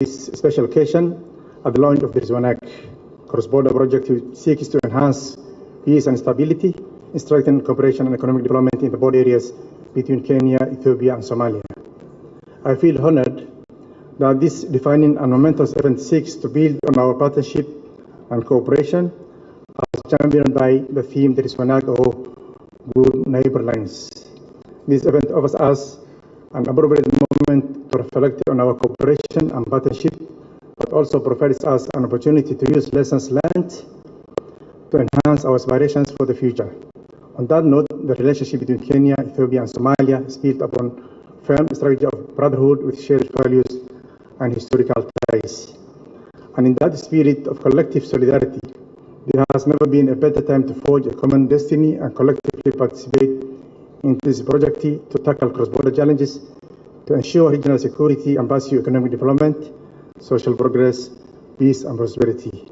this special occasion at the launch of the Rizwanak cross-border project, which seeks to enhance peace and stability, strengthen cooperation and economic development in the border areas between Kenya, Ethiopia, and Somalia. I feel honored that this defining and momentous event seeks to build on our partnership and cooperation as championed by the theme that is Rizwanak or Good Neighborlands. This event offers us an appropriate moment to reflect on our cooperation and partnership, but also provides us an opportunity to use lessons learned to enhance our aspirations for the future. On that note, the relationship between Kenya, Ethiopia, and Somalia is built upon firm strategy of brotherhood with shared values and historical ties. And in that spirit of collective solidarity, there has never been a better time to forge a common destiny and collectively participate in this project to tackle cross-border challenges, to ensure regional security and pursue economic development, social progress, peace, and prosperity.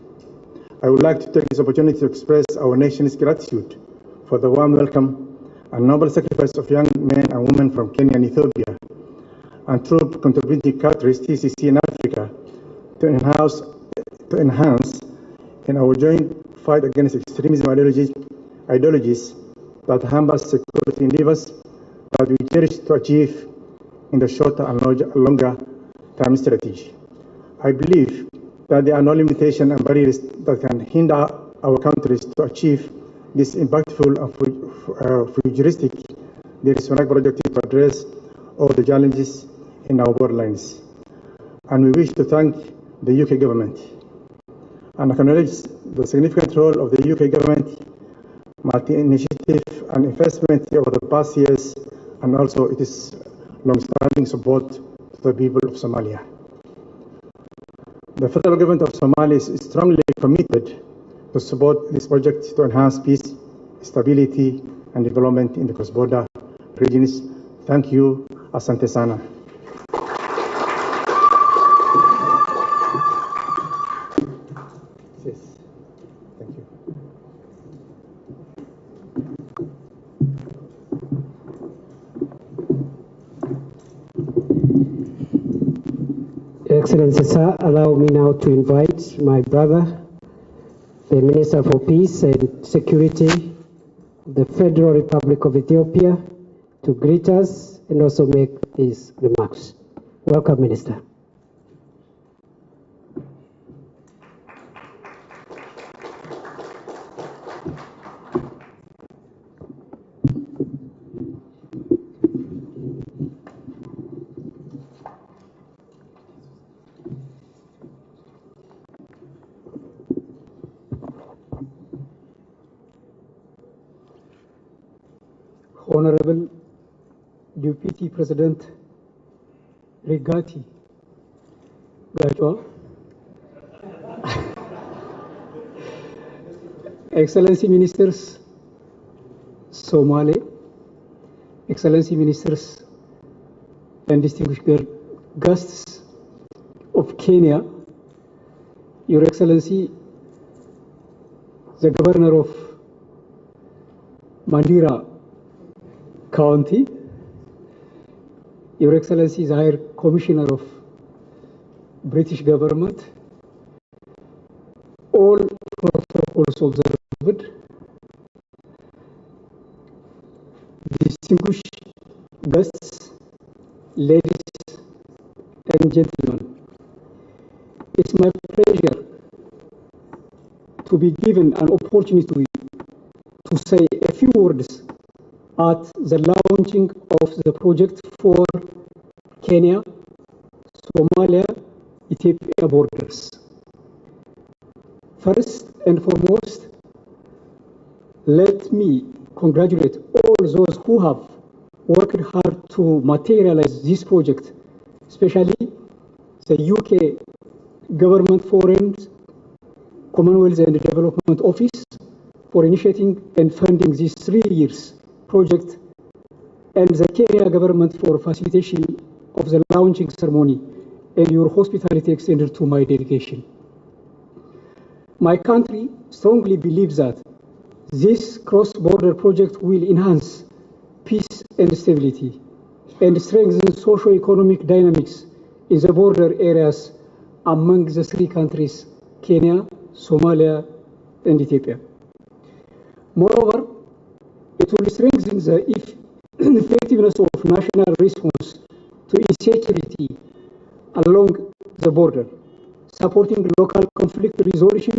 I would like to take this opportunity to express our nation's gratitude for the warm welcome and noble sacrifice of young men and women from Kenya and Ethiopia, and through contributing countries TCC in Africa to enhance in our joint fight against extremism ideologies that hamper security endeavors that we cherish to achieve in the shorter and longer term strategy. I believe that there are no limitations and barriers that can hinder our countries to achieve this impactful and futuristic Rizwanak project to address all the challenges in our borderlands. And we wish to thank the UK government and acknowledge the significant role of the UK government, multi-initiative and investment over the past years, and also its long-standing support to the people of Somalia. The federal government of Somalia is strongly committed to support this project to enhance peace, stability, and development in the cross-border regions. Thank you. Asante sana. Yes. Thank you. Excellency, sir, allow me now to invite my brother, the Minister for Peace and Security, the Federal Republic of Ethiopia, to greet us and also make his remarks. Welcome, Minister. Honorable Deputy President Rigati Gajwa, Excellency Ministers Somali, Excellency Ministers and distinguished guests of Kenya, Your Excellency, the Governor of Mandera County, Your Excellency, the High Commissioner of British Government, all protocols observed, distinguished guests, ladies and gentlemen, it's my pleasure to be given an opportunity to say a few words at the launching of the project for Kenya-Somalia-Ethiopia borders. First and foremost, let me congratulate all those who have worked hard to materialize this project, especially the UK Government Foreign, Commonwealth and Development Office for initiating and funding this 3 years project, and the Kenya government for facilitation of the launching ceremony and your hospitality extended to my delegation. My country strongly believes that this cross-border project will enhance peace and stability and strengthen socio-economic dynamics in the border areas among the three countries, Kenya, Somalia, and Ethiopia. Moreover, it will strengthen the effectiveness of national response to insecurity along the border, supporting local conflict resolution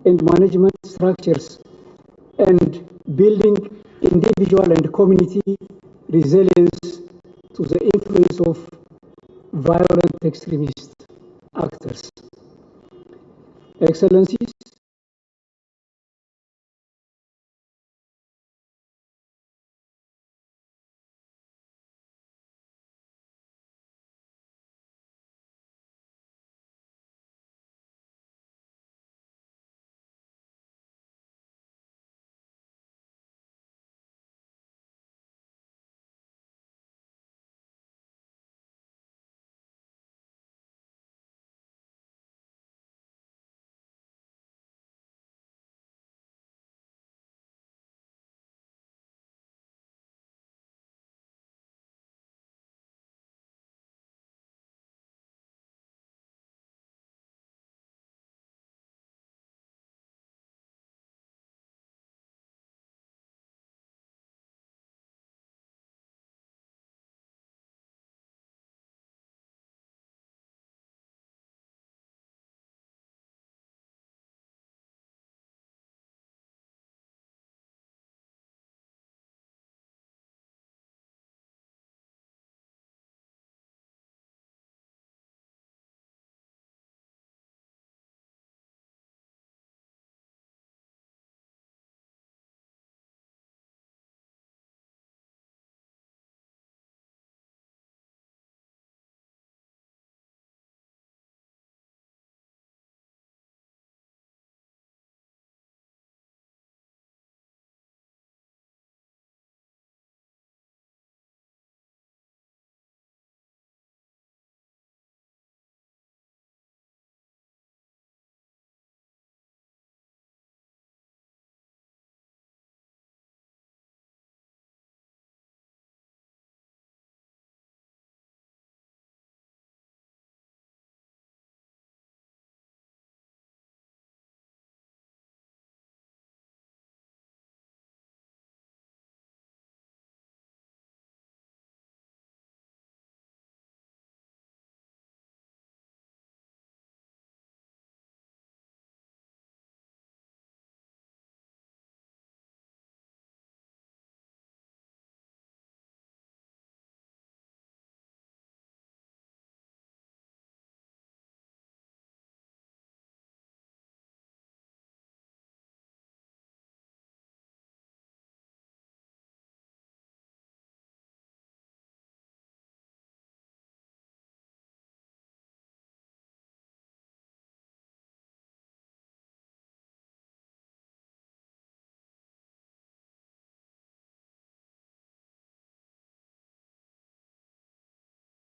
and management structures, and building individual and community resilience to the influence of violent extremist actors. Excellencies,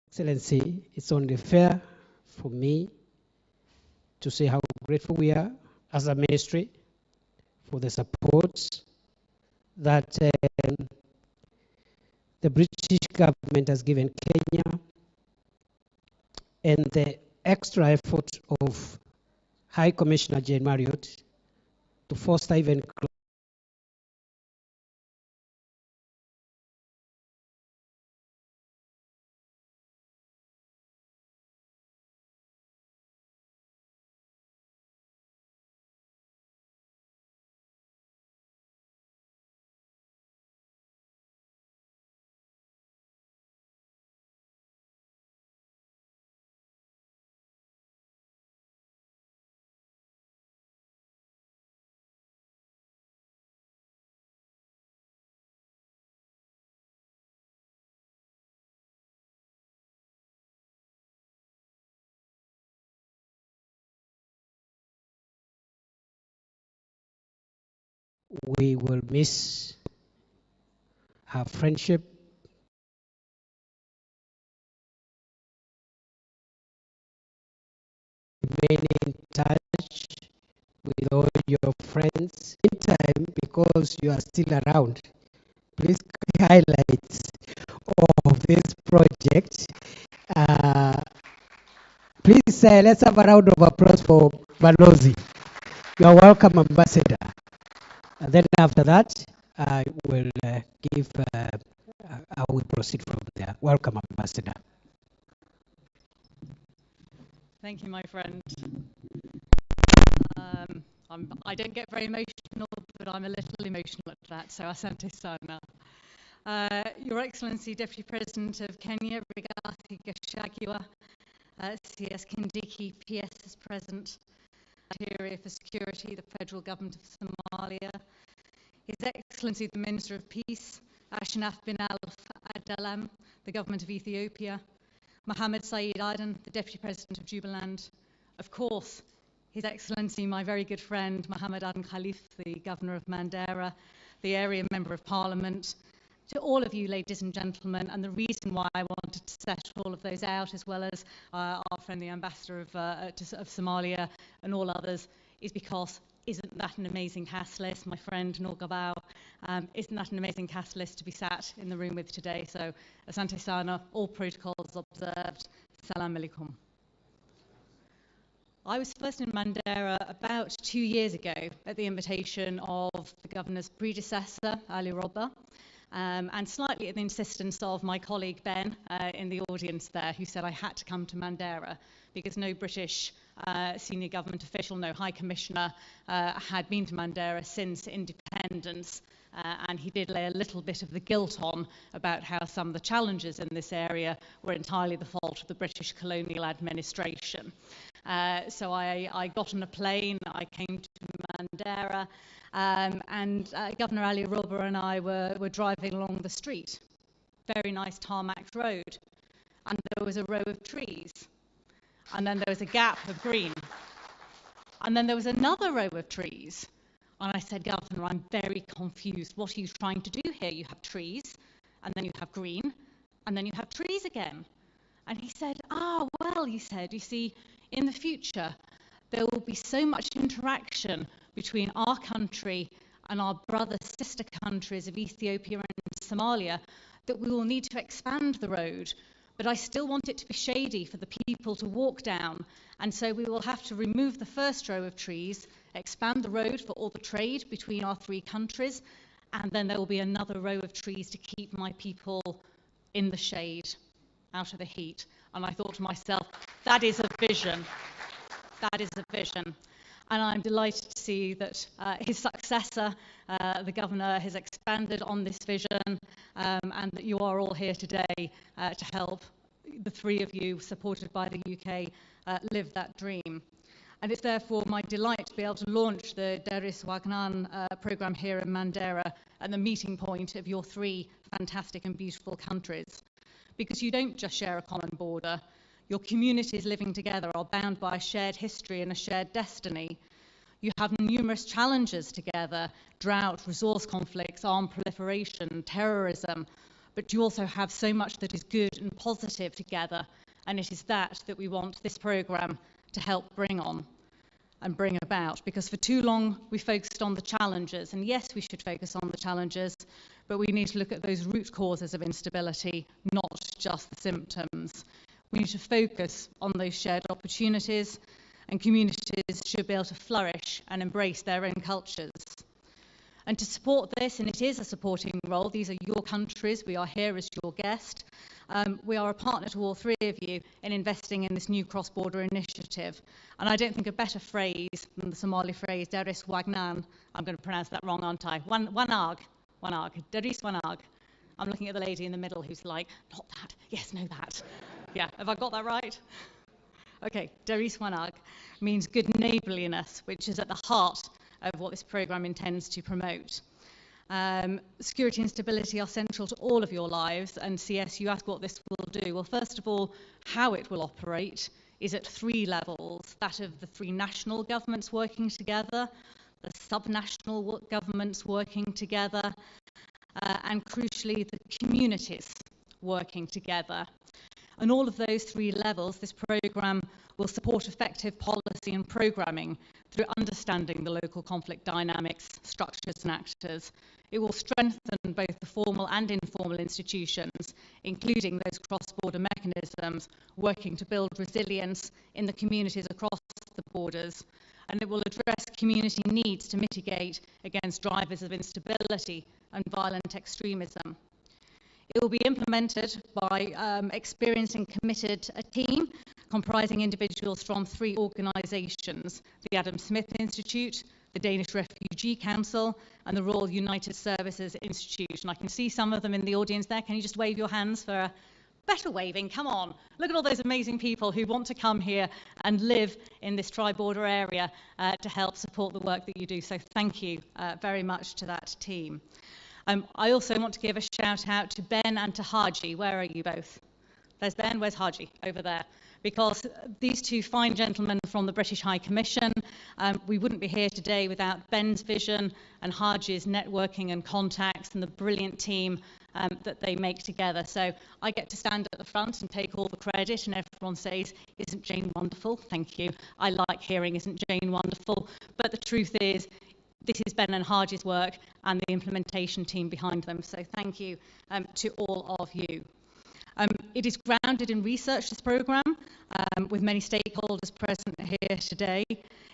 Excellency, it's only fair for me to say how grateful we are as a ministry for the support that the British government has given Kenya and the extra effort of High Commissioner Jane Marriott to foster even we will miss her friendship, remain in touch with all your friends. Meantime, because you are still around, please highlight of this project. Uh, Please, let's have a round of applause for Balozi. You are welcome, Ambassador. And then after that, I will give, I will proceed from there. Welcome, Ambassador. Thank you, my friend. I don't get very emotional, but I'm a little emotional at that, so asante sana. Your Excellency, Deputy President of Kenya, Rigathi Gachagua, CS Kindiki, PS is present, Secretary for Security, the Federal Government of Somalia, His Excellency, the Minister of Peace, Ashnaf bin Al-Adalam, the Government of Ethiopia, Mohammed Saeed Aden, the Deputy President of Jubaland, of course, His Excellency, my very good friend, Mohammed Aden Khalif, the Governor of Mandera, the Area Member of Parliament, to all of you, ladies and gentlemen, and the reason why I wanted to set all of those out, as well as our friend, the Ambassador of Somalia, and all others, is because isn't that an amazing catalyst, my friend Norgabao? Isn't that an amazing catalyst to be sat in the room with today? So, asante sana, all protocols observed. Salam alaikum. I was first in Mandera about 2 years ago at the invitation of the governor's predecessor, Ali Roba, and slightly at the insistence of my colleague Ben in the audience there, who said I had to come to Mandera because no British senior government official, no High Commissioner had been to Mandera since independence. And he did lay a little bit of the guilt on about how some of the challenges in this area were entirely the fault of the British colonial administration. So I got on a plane, I came to Mandera, and Governor Ali Roba and I were driving along the street. Very nice tarmac road. And there was a row of trees. And then there was a gap of green. And then there was another row of trees. And I said, Governor, I'm very confused. What are you trying to do here? You have trees, and then you have green, and then you have trees again. And he said, well, he said, you see, in the future, there will be so much interaction between our country and our brother sister countries of Ethiopia and Somalia that we will need to expand the road. But I still want it to be shady for the people to walk down. And so we will have to remove the first row of trees, expand the road for all the trade between our three countries, and then there will be another row of trees to keep my people in the shade, out of the heat. And I thought to myself, that is a vision. That is a vision. And I'm delighted to see that his successor, the governor, has expanded on this vision, and that you are all here today to help the three of you, supported by the UK, live that dream. And it's therefore my delight to be able to launch the Deris Wagnan programme here in Mandera and the meeting point of your three fantastic and beautiful countries. Because you don't just share a common border, your communities living together are bound by a shared history and a shared destiny. You have numerous challenges together: drought, resource conflicts, armed proliferation, terrorism. But you also have so much that is good and positive together, and it is that we want this programme to help bring on and bring about. Because for too long we focused on the challenges, and yes, we should focus on the challenges, but we need to look at those root causes of instability, not just the symptoms. We need to focus on those shared opportunities, and communities should be able to flourish and embrace their own cultures. And to support this, and it is a supporting role, these are your countries, we are here as your guest, we are a partner to all three of you in investing in this new cross-border initiative. And I don't think a better phrase than the Somali phrase, Deris Wagnan, I'm going to pronounce that wrong, aren't I? Wanag, Deris Wanag. I'm looking at the lady in the middle who's like, not that, yes, no that. Yeah, have I got that right? Okay, Deris Wanag means good neighbourliness, which is at the heart of what this programme intends to promote. Security and stability are central to all of your lives, and CS, you ask what this will do. Well, first of all, how it will operate is at three levels: that of the three national governments working together, the subnational governments working together, and crucially, the communities working together. And all of those three levels, this programme will support effective policy and programming through understanding the local conflict dynamics, structures and actors. It will strengthen both the formal and informal institutions, including those cross-border mechanisms, working to build resilience in the communities across the borders. And it will address community needs to mitigate against drivers of instability and violent extremism. It will be implemented by experienced and committed a team comprising individuals from three organisations: the Adam Smith Institute, the Danish Refugee Council, and the Royal United Services Institute. And I can see some of them in the audience there. Can you just wave your hands for a better waving? Come on. Look at all those amazing people who want to come here and live in this tri-border area to help support the work that you do. So thank you very much to that team. I also want to give a shout out to Ben and to Haji. Where are you both? There's Ben, where's Haji? Over there. Because these two fine gentlemen from the British High Commission, we wouldn't be here today without Ben's vision and Haji's networking and contacts and the brilliant team that they make together. So I get to stand at the front and take all the credit, and everyone says, "Isn't Jane wonderful?" Thank you. I like hearing "Isn't Jane wonderful?" But the truth is, this is Ben and Haji's work and the implementation team behind them. So thank you to all of you. It is grounded in research, this programme, with many stakeholders present here today.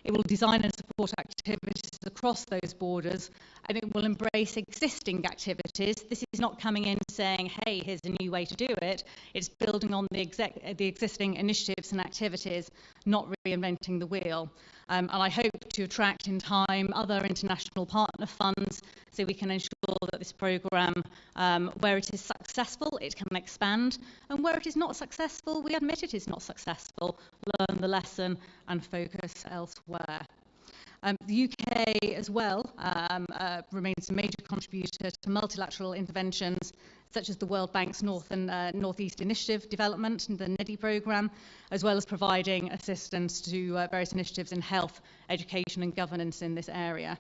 It will design and support activities across those borders, and it will embrace existing activities. This is not coming in saying, hey, here's a new way to do it. It's building on the existing initiatives and activities, not reinventing the wheel. And I hope to attract in time other international partner funds so we can ensure that this programme, where it is successful, it can expand, and where it is not successful, we admit it is not successful, learn the lesson and focus elsewhere. The UK as well remains a major contributor to multilateral interventions such as the World Bank's North and Northeast Initiative Development and the NEDI programme, as well as providing assistance to various initiatives in health, education and governance in this area.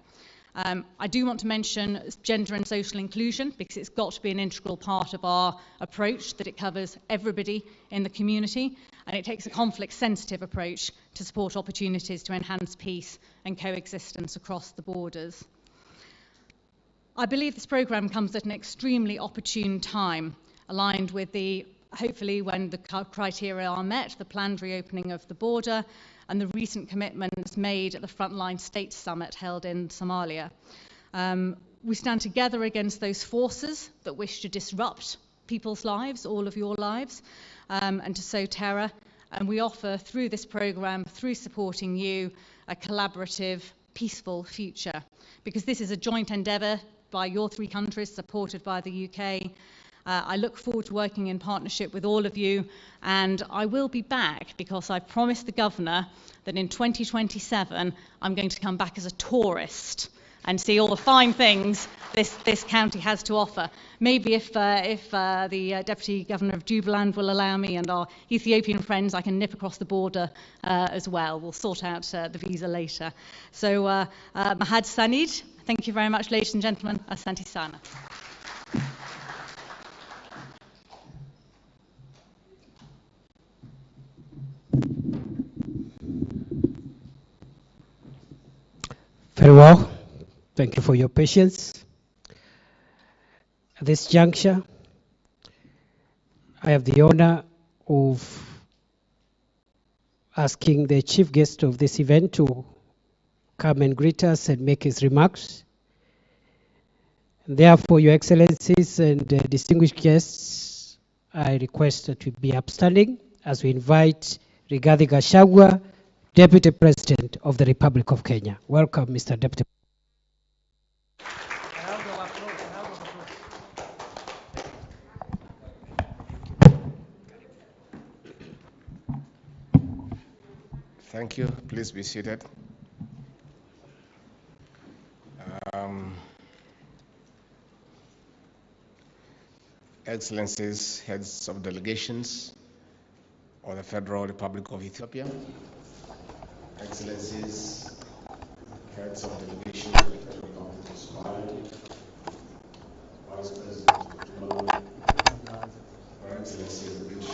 I do want to mention gender and social inclusion because it's got to be an integral part of our approach, that it covers everybody in the community, and it takes a conflict-sensitive approach to support opportunities to enhance peace and coexistence across the borders. I believe this programme comes at an extremely opportune time, aligned with hopefully when the criteria are met, the planned reopening of the border and the recent commitments made at the Frontline States Summit held in Somalia. We stand together against those forces that wish to disrupt people's lives, all of your lives, and to sow terror. And we offer through this programme, through supporting you, a collaborative, peaceful future. Because this is a joint endeavour by your three countries, supported by the UK. I look forward to working in partnership with all of you, and I will be back because I promised the Governor that in 2027 I'm going to come back as a tourist and see all the fine things this county has to offer. Maybe if the Deputy Governor of Jubaland will allow me and our Ethiopian friends, I can nip across the border as well. We'll sort out the visa later. So Mahad Sanid, thank you very much, ladies and gentlemen. Asante sana. Very well. Thank you for your patience. At this juncture, I have the honor of asking the chief guest of this event to come and greet us and make his remarks. Therefore, Your Excellencies and distinguished guests, I request that we be upstanding as we invite Rigathi Gachagua, Deputy President of the Republic of Kenya. Welcome, Mr. Deputy. Thank you. Please be seated. Excellencies, heads of delegations of the Federal Republic of Ethiopia, Excellencies, heads of delegations of the Federal Republic of Somalia, Vice President of Your Excellency, the British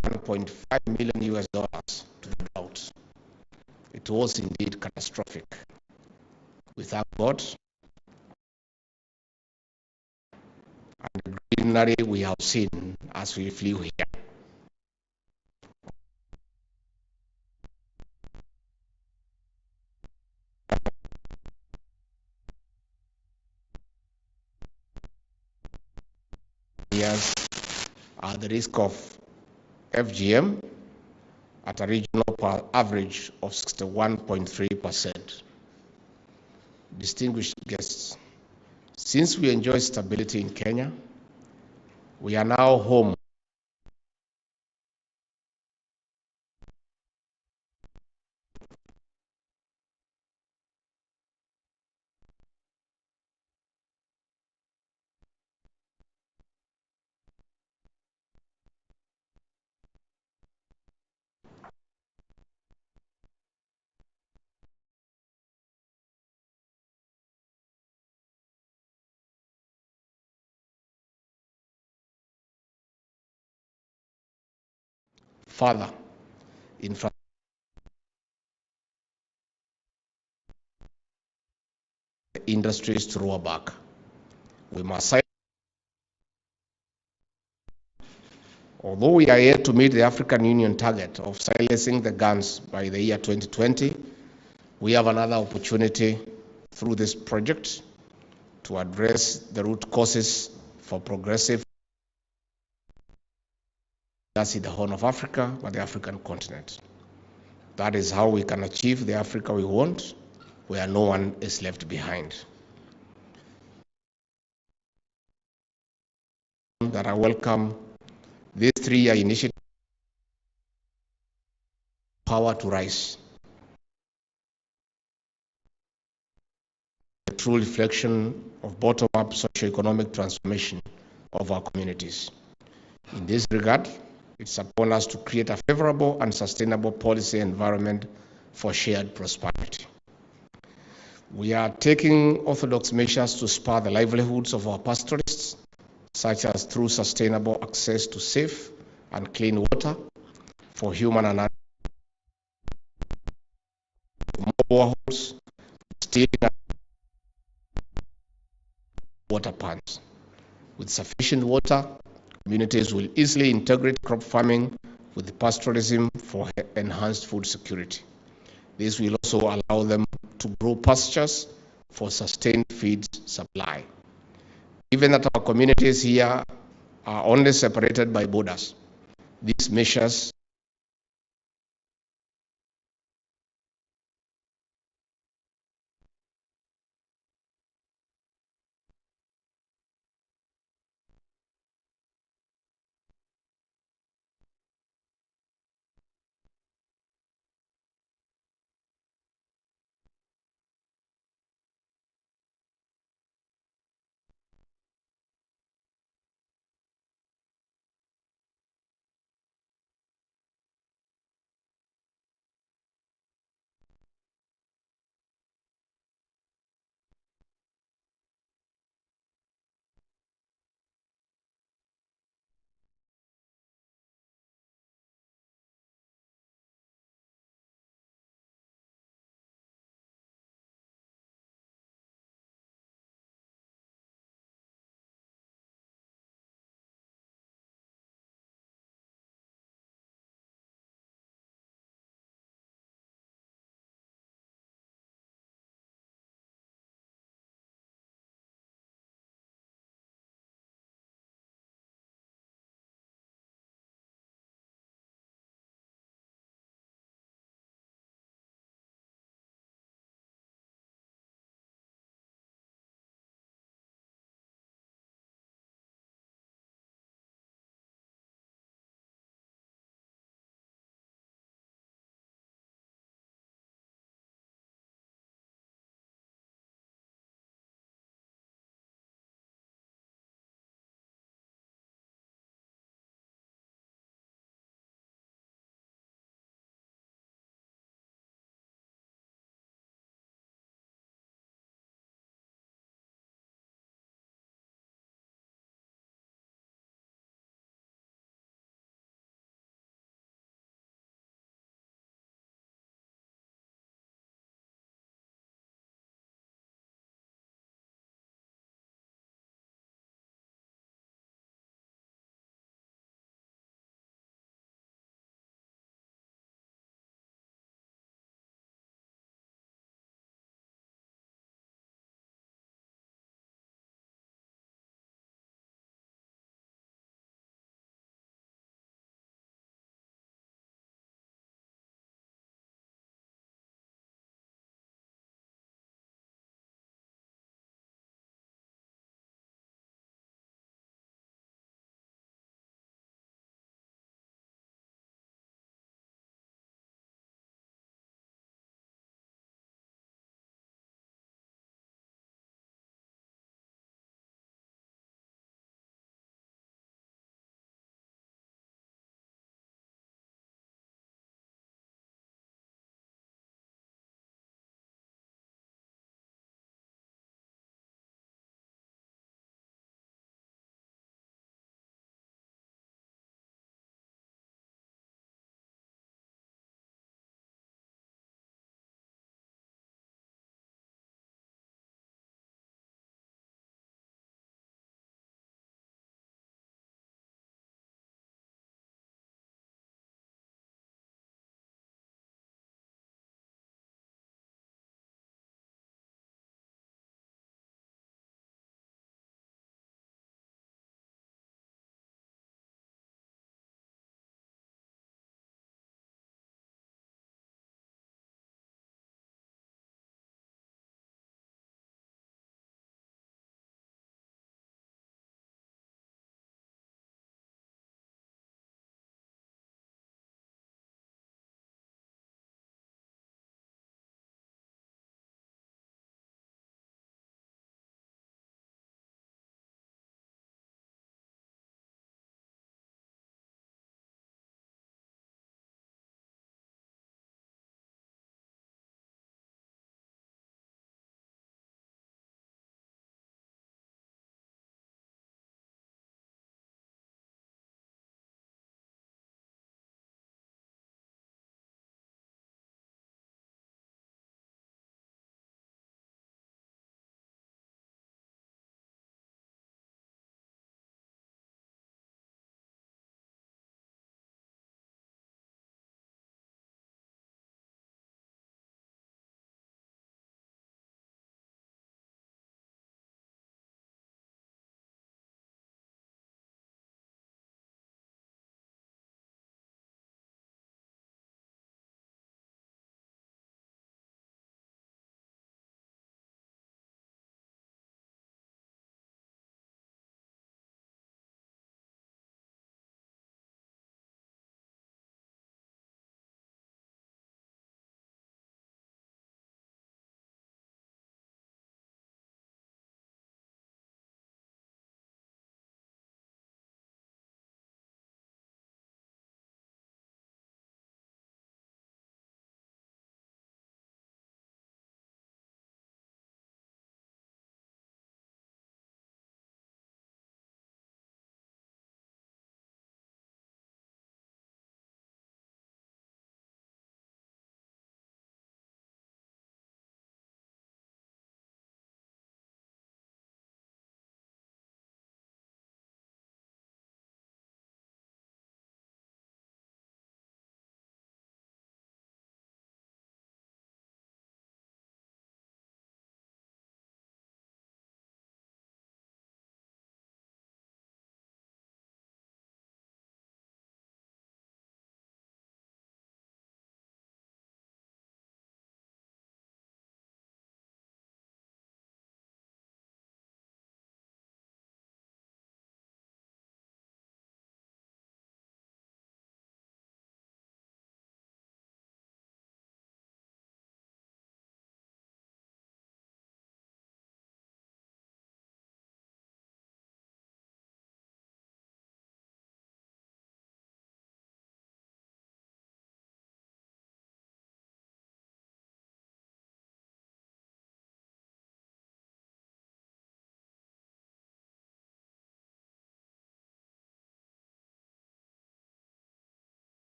1.5 million US dollars to the drought. It was indeed catastrophic. We thank God, and the greenery we have seen as we flew here. Years at the risk of FGM at a regional average of 61.3%. Distinguished guests, since we enjoy stability in Kenya, we are now home further in industries to roar back. We must, although we are yet to meet the African Union target of silencing the guns by the year 2020, we have another opportunity through this project to address the root causes for progressive in the Horn of Africa, but the African continent. That is how we can achieve the Africa we want, where no one is left behind. That I welcome this 3-year initiative, Power to Rise, a true reflection of bottom-up socio-economic transformation of our communities. In this regard, it's upon us to create a favorable and sustainable policy environment for shared prosperity. We are taking orthodox measures to spur the livelihoods of our pastoralists, such as through sustainable access to safe and clean water for human and animal, boreholes, stealing water pans. With sufficient water, communities will easily integrate crop farming with pastoralism for enhanced food security. This will also allow them to grow pastures for sustained feed supply. Given that our communities here are only separated by borders, these measures